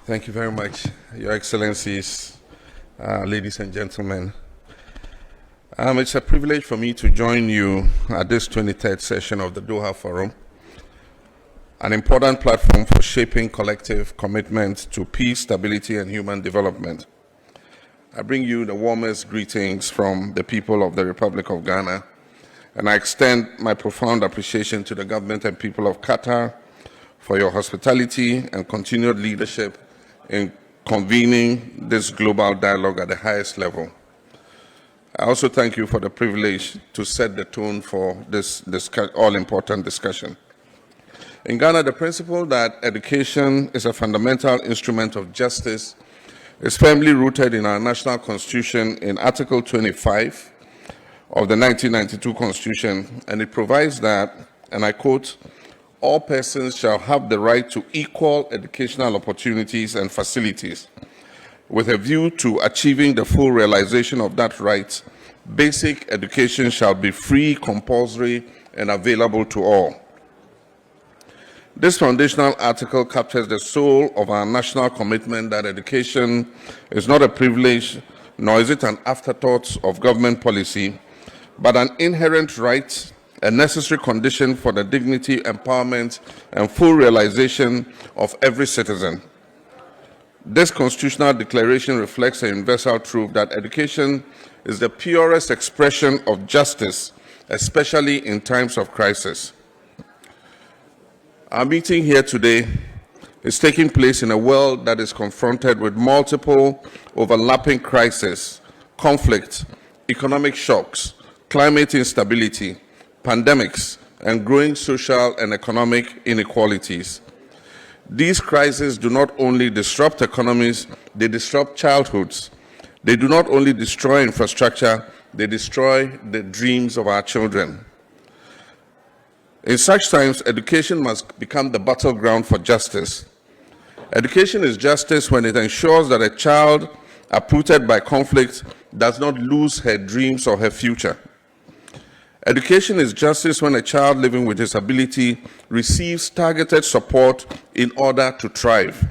Thank you very much, Your Excellencies, ladies and gentlemen. It's a privilege for me to join you at this 23rd session of the Doha Forum, an important platform for shaping collective commitment to peace, stability, and human development. I bring you the warmest greetings from the people of the Republic of Ghana, and I extend my profound appreciation to the government and people of Qatar for your hospitality and continued leadership in convening this global dialogue at the highest level. I also thank you for the privilege to set the tone for this all-important discussion. In Ghana, the principle that education is a fundamental instrument of justice is firmly rooted in our national constitution in Article 25 of the 1992 Constitution, and it provides that, and I quote, "All persons shall have the right to equal educational opportunities and facilities. With a view to achieving the full realization of that right, basic education shall be free, compulsory, and available to all." This foundational article captures the soul of our national commitment that education is not a privilege, nor is it an afterthought of government policy, but an inherent right, a necessary condition for the dignity, empowerment, and full realization of every citizen. This constitutional declaration reflects a universal truth that education is the purest expression of justice, especially in times of crisis. Our meeting here today is taking place in a world that is confronted with multiple overlapping crises, conflict, economic shocks, climate instability, pandemics, and growing social and economic inequalities. These crises do not only disrupt economies, they disrupt childhoods. They do not only destroy infrastructure, they destroy the dreams of our children. In such times, education must become the battleground for justice. Education is justice when it ensures that a child uprooted by conflict does not lose her dreams or her future. Education is justice when a child living with disability receives targeted support in order to thrive.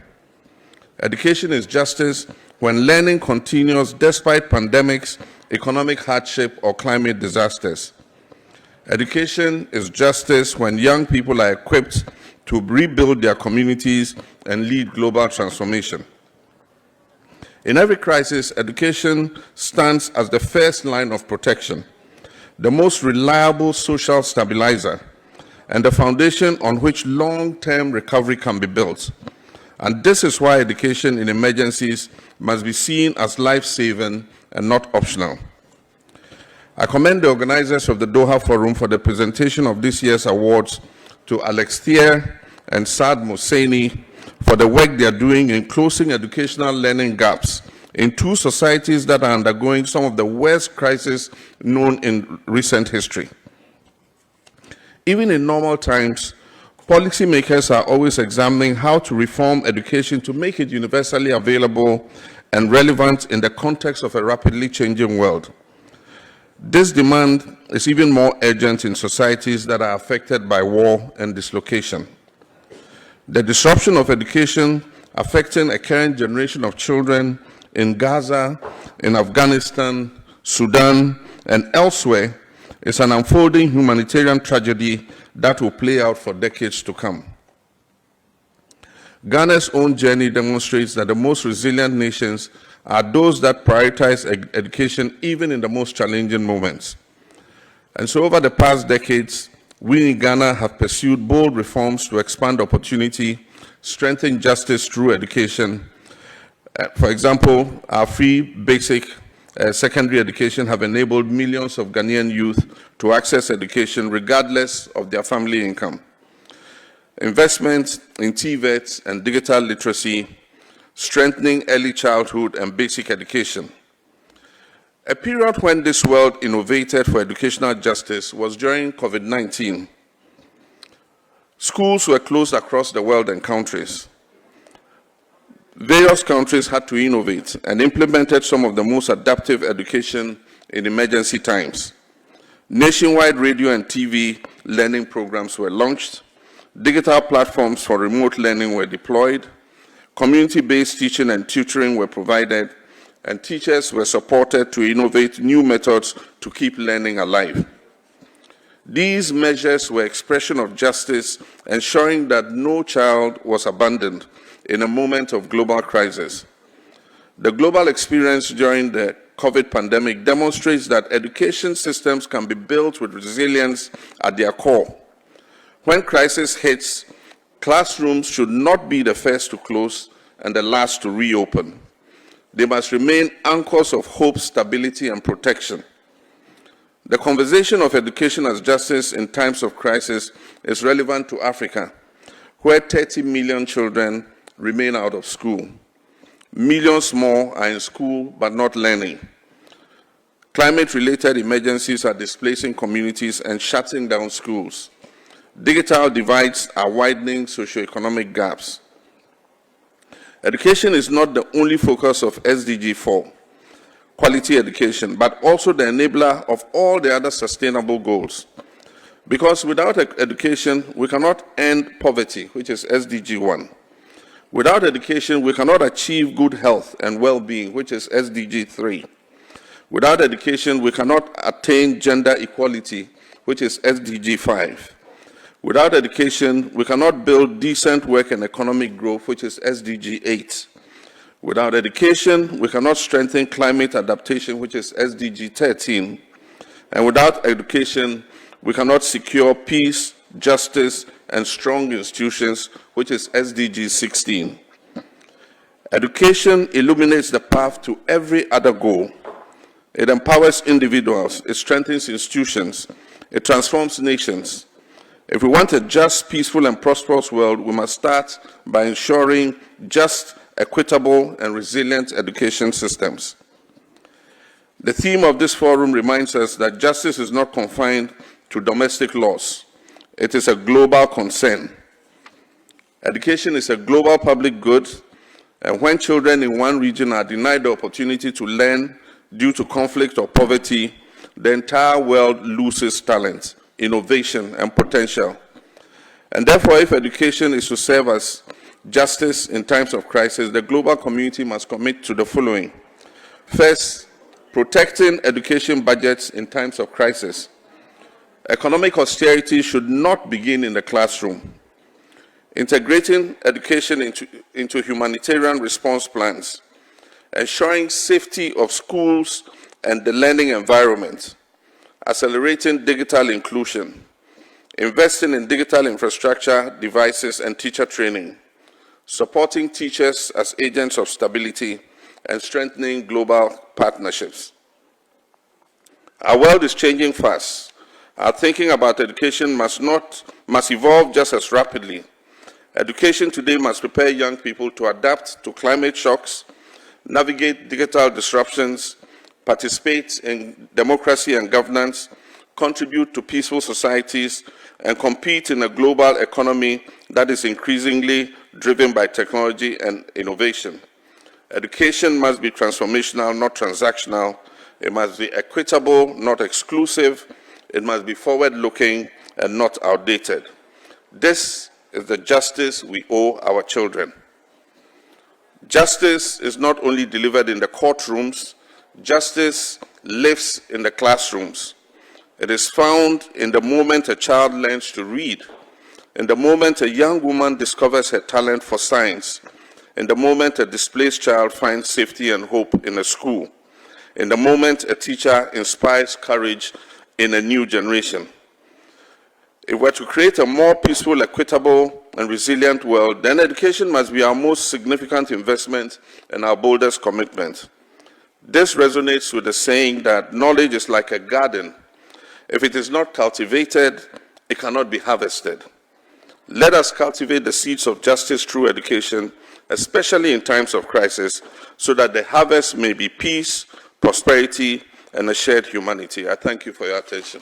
Education is justice when learning continues despite pandemics, economic hardship, or climate disasters. Education is justice when young people are equipped to rebuild their communities and lead global transformation. In every crisis, education stands as the first line of protection, the most reliable social stabilizer, and the foundation on which long-term recovery can be built. And this is why education in emergencies must be seen as life-saving and not optional. I commend the organizers of the Doha Forum for the presentation of this year's awards to Alex Thier and Saad Mohseni for the work they are doing in closing educational learning gaps in two societies that are undergoing some of the worst crises known in recent history. Even in normal times, policymakers are always examining how to reform education to make it universally available and relevant in the context of a rapidly changing world. This demand is even more urgent in societies that are affected by war and dislocation. The disruption of education affecting a current generation of children in Gaza, in Afghanistan, Sudan, and elsewhere is an unfolding humanitarian tragedy that will play out for decades to come. Ghana's own journey demonstrates that the most resilient nations are those that prioritize education even in the most challenging moments. And so over the past decades, we in Ghana have pursued bold reforms to expand opportunity, strengthen justice through education. For example, our free basic secondary education have enabled millions of Ghanaian youth to access education regardless of their family income. Investments in TVETs and digital literacy, strengthening early childhood and basic education. A period when this world innovated for educational justice was during COVID-19. Schools were closed across the world and countries. Various countries had to innovate and implemented some of the most adaptive education in emergency times. Nationwide radio and TV learning programs were launched. Digital platforms for remote learning were deployed. community-based teaching and tutoring were provided, and teachers were supported to innovate new methods to keep learning alive. These measures were expression of justice, ensuring that no child was abandoned in a moment of global crisis. The global experience during the COVID pandemic demonstrates that education systems can be built with resilience at their core. When crisis hits, classrooms should not be the first to close and the last to reopen. They must remain anchors of hope, stability, and protection. The conversation of education as justice in times of crisis is relevant to Africa, where 30 million children remain out of school. Millions more are in school but not learning. Climate-related emergencies are displacing communities and shutting down schools. Digital divides are widening socioeconomic gaps. Education is not the only focus of SDG 4. Quality education, but also the enabler of all the other sustainable goals. Because without education, we cannot end poverty, which is SDG 1. Without education, we cannot achieve good health and well-being, which is SDG 3. Without education, we cannot attain gender equality, which is SDG 5. Without education, we cannot build decent work and economic growth, which is SDG 8. Without education, we cannot strengthen climate adaptation, which is SDG 13. And without education, we cannot secure peace, justice, and strong institutions, which is SDG 16. Education illuminates the path to every other goal. It empowers individuals, it strengthens institutions, it transforms nations. If we want a just, peaceful, and prosperous world, we must start by ensuring just, equitable, and resilient education systems. The theme of this forum reminds us that justice is not confined to domestic laws. It is a global concern. Education is a global public good, and when children in one region are denied the opportunity to learn due to conflict or poverty, the entire world loses talent, innovation, and potential. And therefore, if education is to serve as justice in times of crisis, the global community must commit to the following. First, protecting education budgets in times of crisis. Economic austerity should not begin in the classroom. Integrating education into humanitarian response plans. Ensuring safety of schools and the learning environment. Accelerating digital inclusion. Investing in digital infrastructure, devices, and teacher training. Supporting teachers as agents of stability, and strengthening global partnerships. Our world is changing fast. Our thinking about education must evolve just as rapidly. Education today must prepare young people to adapt to climate shocks, navigate digital disruptions, participate in democracy and governance, contribute to peaceful societies, and compete in a global economy that is increasingly driven by technology and innovation. Education must be transformational, not transactional. It must be equitable, not exclusive. It must be forward-looking and not outdated. This is the justice we owe our children. Justice is not only delivered in the courtrooms, justice lives in the classrooms. It is found in the moment a child learns to read, in the moment a young woman discovers her talent for science, in the moment a displaced child finds safety and hope in a school, in the moment a teacher inspires courage in a new generation. If we're to create a more peaceful, equitable, and resilient world, then education must be our most significant investment and our boldest commitment. This resonates with the saying that knowledge is like a garden. If it is not cultivated, it cannot be harvested. Let us cultivate the seeds of justice through education, especially in times of crisis, so that the harvest may be peace, prosperity, and a shared humanity. I thank you for your attention.